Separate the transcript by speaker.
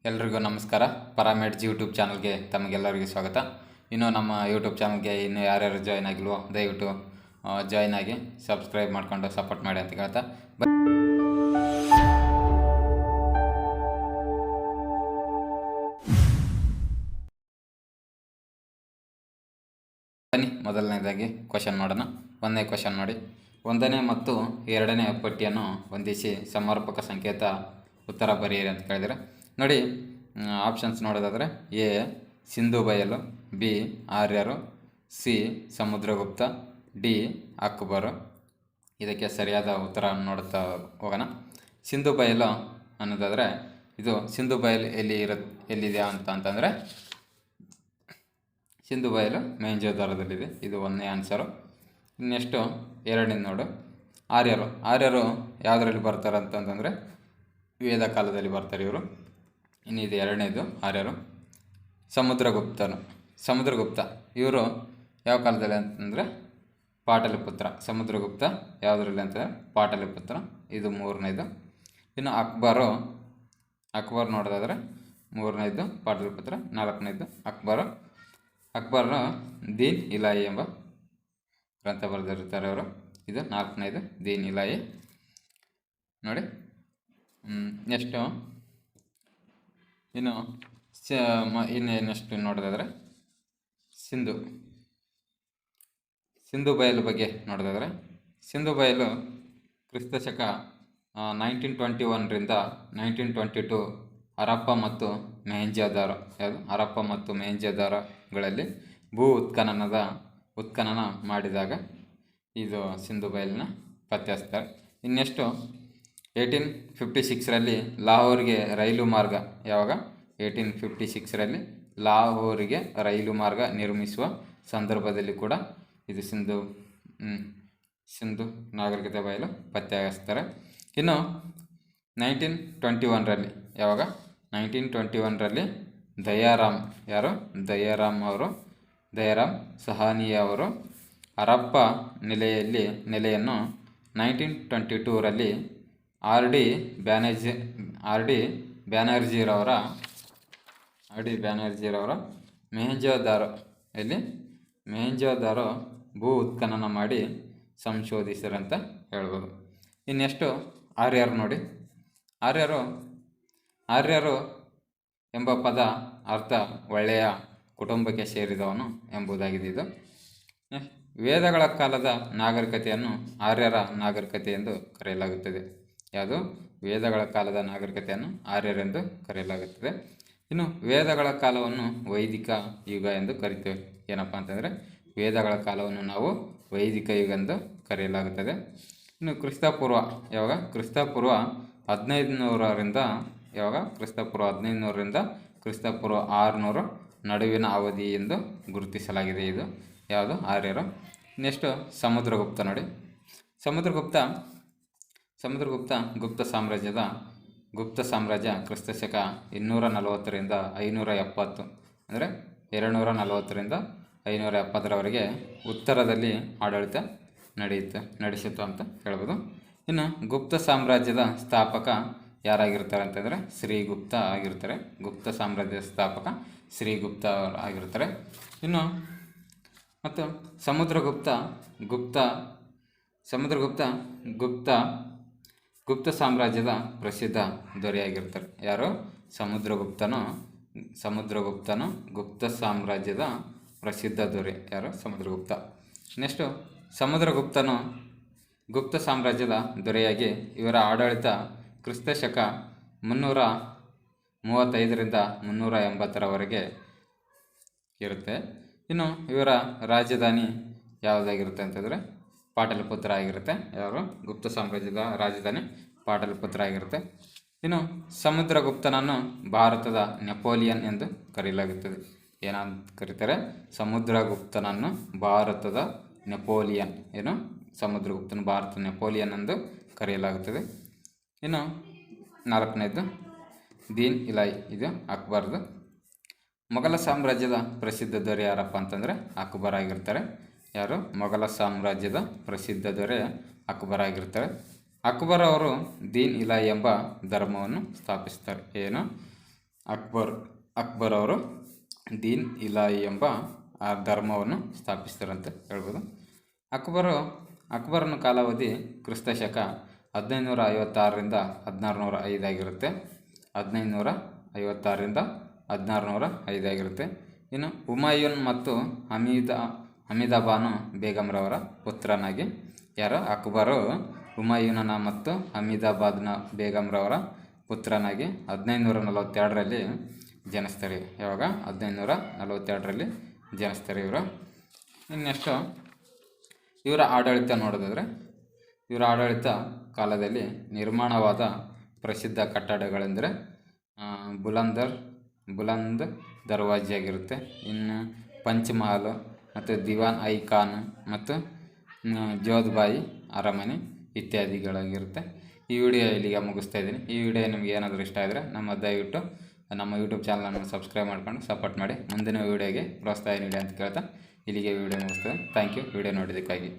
Speaker 1: ಎಲ್ರಿಗೂ ನಮಸ್ಕಾರ. ಪರಾಮೆಡ್ಜ್ ಯೂಟ್ಯೂಬ್ ಚಾನಲ್ಗೆ ತಮಗೆಲ್ಲರಿಗೂ ಸ್ವಾಗತ. ಇನ್ನು ನಮ್ಮ ಯೂಟ್ಯೂಬ್ ಚಾನಲ್ಗೆ ಇನ್ನೂ ಯಾರ್ಯಾರು ಜಾಯ್ನ್ ಆಗಿಲ್ವೋ ದಯವಿಟ್ಟು ಜಾಯ್ನ್ ಆಗಿ ಸಬ್ಸ್ಕ್ರೈಬ್ ಮಾಡ್ಕೊಂಡು ಸಪೋರ್ಟ್ ಮಾಡಿ ಅಂತ ಹೇಳ್ತಾ ಬನ್ನಿ. ಮೊದಲನೇದಾಗಿ ಕ್ವಶನ್ ಮಾಡೋಣ. ಒಂದನೇ ಕ್ವಶನ್ ನೋಡಿ. 1ನೇ ಮತ್ತು 2ನೇ ಪಟ್ಟಿಯನ್ನು ಹೊಂದಿಸಿ ಸಮರ್ಪಕ ಸಂಕೇತ ಉತ್ತರ ಬರೆಯಿರಿ ಅಂತ ಕೇಳಿದರೆ ನೋಡಿ. ಆಪ್ಷನ್ಸ್ ನೋಡೋದಾದರೆ ಎ ಸಿಂಧು ಬಯಲು, B ಆರ್ಯರು, C Samudragupta, D Akbar. ಇದಕ್ಕೆ ಸರಿಯಾದ ಉತ್ತರ ನೋಡುತ್ತಾ ಹೋಗೋಣ. ಸಿಂಧು ಬಯಲು ಅನ್ನೋದಾದರೆ ಇದು ಸಿಂಧು ಬಯಲು ಎಲ್ಲಿದೆ ಅಂತಂದರೆ ಸಿಂಧು ಬಯಲು ಮೊಹೆಂಜೊದಾರೊದಲ್ಲಿದೆ. ಇದು 1ನೇ ಆನ್ಸರು. ನೆಕ್ಸ್ಟು 2ನೇ ನೋಡು. ಆರ್ಯರು ಯಾವುದರಲ್ಲಿ ಬರ್ತಾರೆ ಅಂತಂದರೆ ವೇದ ಕಾಲದಲ್ಲಿ ಬರ್ತಾರೆ ಇವರು. ಇನ್ನು ಇದು 2ನೇದು ಆರ್ಯರು. ಸಮುದ್ರಗುಪ್ತ ಇವರು ಯಾವ ಕಾಲದಲ್ಲಿ ಅಂತಂದರೆ ಪಾಟಲಿಪುತ್ರ. ಸಮುದ್ರಗುಪ್ತ ಯಾವುದರಲ್ಲಿ ಅಂತಂದರೆ ಪಾಟಲಿಪುತ್ರ. ಇದು 3ನೇದು. ಇನ್ನು ಅಕ್ಬರ್ ನೋಡೋದಾದರೆ 3ನೇದು ಪಾಟಲಿಪುತ್ರ, 4ನೇದು ಅಕ್ಬರ್ ದೀನ್ ಇಲಾಯಿ ಎಂಬ ಗ್ರಂಥ ಬರೆದಿರ್ತಾರೆ ಅವರು. ಇದು 4ನೇದು ದೀನ್ ಇಲಾಯಿ ನೋಡಿ. ನೆಕ್ಸ್ಟು ನೆಕ್ಸ್ಟ್ ನೋಡೋದಾದರೆ ಸಿಂಧು ಬಯಲು ಬಗ್ಗೆ ನೋಡೋದಾದರೆ ಸಿಂಧು ಬಯಲು ಕ್ರಿಸ್ತಶಕ 1921ರಿಂದ 1922 ಹರಪ್ಪ ಮತ್ತು ಮೊಹೆಂಜೊದಾರಗಳಲ್ಲಿ ಭೂ ಉತ್ಖನನ ಮಾಡಿದಾಗ ಇದು ಸಿಂಧು ಬಯಲಿನ ಪತ್ತೆ ಹಚ್ತಾರೆ. ಇನ್ನೆಷ್ಟು 1856ರಲ್ಲಿ ಲಾಹೋರ್ಗೆ ರೈಲು ಮಾರ್ಗ, ಯಾವಾಗ 1856ರಲ್ಲಿ ಲಾಹೋರಿಗೆ ರೈಲು ಮಾರ್ಗ ನಿರ್ಮಿಸುವ ಸಂದರ್ಭದಲ್ಲಿ ಕೂಡ ಇದು ಸಿಂಧು ನಾಗರಿಕತೆ ಬಯಲು ಪತ್ತೆ ಹಚ್ತಾರೆ. ಇನ್ನು 1921ರಲ್ಲಿ ಯಾವಾಗ 1921ರಲ್ಲಿ ದಯಾರಾಮ್ ಸಹಾನಿ ಅವರು ಹರಪ್ಪ ನೆಲೆಯನ್ನು 1922ರಲ್ಲಿ ಆರ್ ಡಿ ಬ್ಯಾನರ್ಜಿರವರ ಮೊಹೆಂಜೊದಾರೋ ಭೂ ಉತ್ಖನನ ಮಾಡಿ ಸಂಶೋಧಿಸಿರಂತ ಹೇಳ್ಬೋದು. ಇನ್ನೆಷ್ಟು ಆರ್ಯರು ನೋಡಿ. ಆರ್ಯರು ಎಂಬ ಪದ ಅರ್ಥ ಒಳ್ಳೆಯ ಕುಟುಂಬಕ್ಕೆ ಸೇರಿದವನು ಎಂಬುದಾಗಿದೆ. ಇದು ವೇದಗಳ ಕಾಲದ ನಾಗರಿಕತೆಯನ್ನು ಆರ್ಯರ ನಾಗರಿಕತೆ ಎಂದು ಕರೆಯಲಾಗುತ್ತದೆ. ಯಾವುದು? ವೇದಗಳ ಕಾಲದ ನಾಗರಿಕತೆಯನ್ನು ಆರ್ಯರೆಂದು ಕರೆಯಲಾಗುತ್ತದೆ. ಇನ್ನು ವೇದಗಳ ಕಾಲವನ್ನು ವೈದಿಕ ಯುಗ ಎಂದು ಕರಿತೇವೆ. ಏನಪ್ಪ ಅಂತಂದರೆ ವೇದಗಳ ಕಾಲವನ್ನು ನಾವು ವೈದಿಕ ಯುಗ ಎಂದು ಕರೆಯಲಾಗುತ್ತದೆ. ಇನ್ನು ಕ್ರಿಸ್ತಪೂರ್ವ 1500ರಿಂದ ಕ್ರಿಸ್ತಪೂರ್ವ 600 ನಡುವಿನ ಅವಧಿ ಎಂದು ಗುರುತಿಸಲಾಗಿದೆ. ಇದು ಯಾವುದು? ಆರ್ಯರು. ನೆಕ್ಸ್ಟು ಸಮುದ್ರಗುಪ್ತ ನೋಡಿ. ಗುಪ್ತ ಸಾಮ್ರಾಜ್ಯ ಕ್ರಿಸ್ತಶಕ 240ರಿಂದ 570 ಅಂದರೆ 240ರಿಂದ 570ರವರೆಗೆ ಉತ್ತರದಲ್ಲಿ ಆಡಳಿತ ನಡೆಸಿತು ಅಂತ ಹೇಳ್ಬೋದು. ಇನ್ನು ಗುಪ್ತ ಸಾಮ್ರಾಜ್ಯದ ಸ್ಥಾಪಕ ಯಾರಾಗಿರ್ತಾರೆ ಅಂತಂದರೆ ಶ್ರೀಗುಪ್ತ ಆಗಿರ್ತಾರೆ. ಗುಪ್ತ ಸಾಮ್ರಾಜ್ಯದ ಸ್ಥಾಪಕ ಶ್ರೀಗುಪ್ತ ಆಗಿರ್ತಾರೆ. ಇನ್ನು ಮತ್ತು ಗುಪ್ತ ಸಾಮ್ರಾಜ್ಯದ ಪ್ರಸಿದ್ಧ ದೊರೆಯಾಗಿರ್ತಾರೆ. ಯಾರು? ಸಮುದ್ರಗುಪ್ತನು ಗುಪ್ತ ಸಾಮ್ರಾಜ್ಯದ ಪ್ರಸಿದ್ಧ ದೊರೆ ಯಾರು? ಸಮುದ್ರಗುಪ್ತ. ನೆಕ್ಸ್ಟು ಸಮುದ್ರಗುಪ್ತನು ಗುಪ್ತ ಸಾಮ್ರಾಜ್ಯದ ದೊರೆಯಾಗಿ ಇವರ ಆಡಳಿತ ಕ್ರಿಸ್ತಶಕ 335ರಿಂದ 380ರವರೆಗೆ ಇರುತ್ತೆ. ಇನ್ನು ಇವರ ರಾಜಧಾನಿ ಯಾವುದಾಗಿರುತ್ತೆ ಅಂತಂದರೆ ಪಾಟಲಿಪುತ್ರ ಆಗಿರುತ್ತೆ. ಯಾರು? ಗುಪ್ತ ಸಾಮ್ರಾಜ್ಯದ ರಾಜಧಾನಿ ಪಾಟಲಿಪುತ್ರ ಆಗಿರುತ್ತೆ. ಇನ್ನು ಸಮುದ್ರಗುಪ್ತನನ್ನು ಭಾರತದ ನೆಪೋಲಿಯನ್ ಎಂದು ಕರೆಯಲಾಗುತ್ತದೆ. ಏನಂತ ಕರೀತಾರೆ? ಸಮುದ್ರಗುಪ್ತನನ್ನು ಭಾರತದ ನೆಪೋಲಿಯನ್. ಸಮುದ್ರಗುಪ್ತನ ಭಾರತದ ನೆಪೋಲಿಯನ್ ಎಂದು ಕರೆಯಲಾಗುತ್ತದೆ. ಇನ್ನು 4ನೇದು ದೀನ್ ಇಲಾಯಿ. ಇದು ಅಕ್ಬರ್ದು. ಮೊಘಲ ಸಾಮ್ರಾಜ್ಯದ ಪ್ರಸಿದ್ಧ ದೊರೆ ಯಾರಪ್ಪ ಅಂತಂದರೆ ಅಕ್ಬರ್ ಆಗಿರ್ತಾರೆ. ಯಾರು? ಮೊಘಲ ಸಾಮ್ರಾಜ್ಯದ ಪ್ರಸಿದ್ಧ ದೊರೆ ಅಕ್ಬರ್ ಆಗಿರ್ತಾರೆ. ಅಕ್ಬರ್ ಅವರು ದೀನ್ ಇಲಾಯಿ ಎಂಬ ಧರ್ಮವನ್ನು ಸ್ಥಾಪಿಸ್ತಾರೆ. ಏನು? ಅಕ್ಬರ್ ಅವರು ದೀನ್ ಇಲಾಹಿ ಎಂಬ ಆ ಧರ್ಮವನ್ನು ಸ್ಥಾಪಿಸ್ತಾರಂತ ಹೇಳ್ಬೋದು. ಅಕ್ಬರನ ಕಾಲಾವಧಿ ಕ್ರಿಸ್ತಶಕ 1556ರಿಂದ 1605 ಆಗಿರುತ್ತೆ. 1556ರಿಂದ 1605 ಆಗಿರುತ್ತೆ. ಇನ್ನು ಹುಮಾಯೂನ್ ಮತ್ತು ಹಮೀದಾಬಾನು ಬೇಗಂರವರ ಪುತ್ರನಾಗಿ ಅಕ್ಬರು ಹುಮಾಯೂನನ ಮತ್ತು ಹಮೀದಾಬಾದ್ನ ಬೇಗಂರವರ ಪುತ್ರನಾಗಿ 1542ರಲ್ಲಿ ಜನಿಸ್ತಾರೆ. ಯಾವಾಗ 1542ರಲ್ಲಿ ಜನಿಸ್ತಾರೆ ಇವರು. ಇನ್ನೆಷ್ಟು ಇವರ ಆಡಳಿತ ನೋಡೋದಾದರೆ, ಇವರ ಆಡಳಿತ ಕಾಲದಲ್ಲಿ ನಿರ್ಮಾಣವಾದ ಪ್ರಸಿದ್ಧ ಕಟ್ಟಡಗಳೆಂದರೆ ಬುಲಂದ್ ದರ್ವಾಜೆ ಆಗಿರುತ್ತೆ. ಇನ್ನು ಪಂಚಮಹಲ್ ಮತ್ತು ದಿವಾನ್ ಐ ಖಾನ್ ಮತ್ತು ಜೋಧ್ಬಾಯಿ ಅರಮನೆ ಇತ್ಯಾದಿಗಳಾಗಿರುತ್ತೆ. ಈ ವಿಡಿಯೋ ಇಲ್ಲಿಗೆ ಮುಗಿಸ್ತಾ ಇದ್ದೀನಿ. ಈ ವಿಡಿಯೋ ನಿಮಗೆ ಏನಾದರೂ ಇಷ್ಟ ಆದರೆ ದಯವಿಟ್ಟು ನಮ್ಮ ಯೂಟ್ಯೂಬ್ ಚಾನಲನ್ನು ಸಬ್ಸ್ಕ್ರೈಬ್ ಮಾಡ್ಕೊಂಡು ಸಪೋರ್ಟ್ ಮಾಡಿ ಮುಂದಿನ ವಿಡಿಯೋಗೆ ಪ್ರೋತ್ಸಾಹ ನೀಡಿ ಅಂತ ಕೇಳ್ತಾ ಇಲ್ಲಿಗೆ ವಿಡಿಯೋ ಮುಗಿಸ್ತೇವೆ. Thank you video ನೋಡಿದ್ದಕ್ಕಾಗಿ.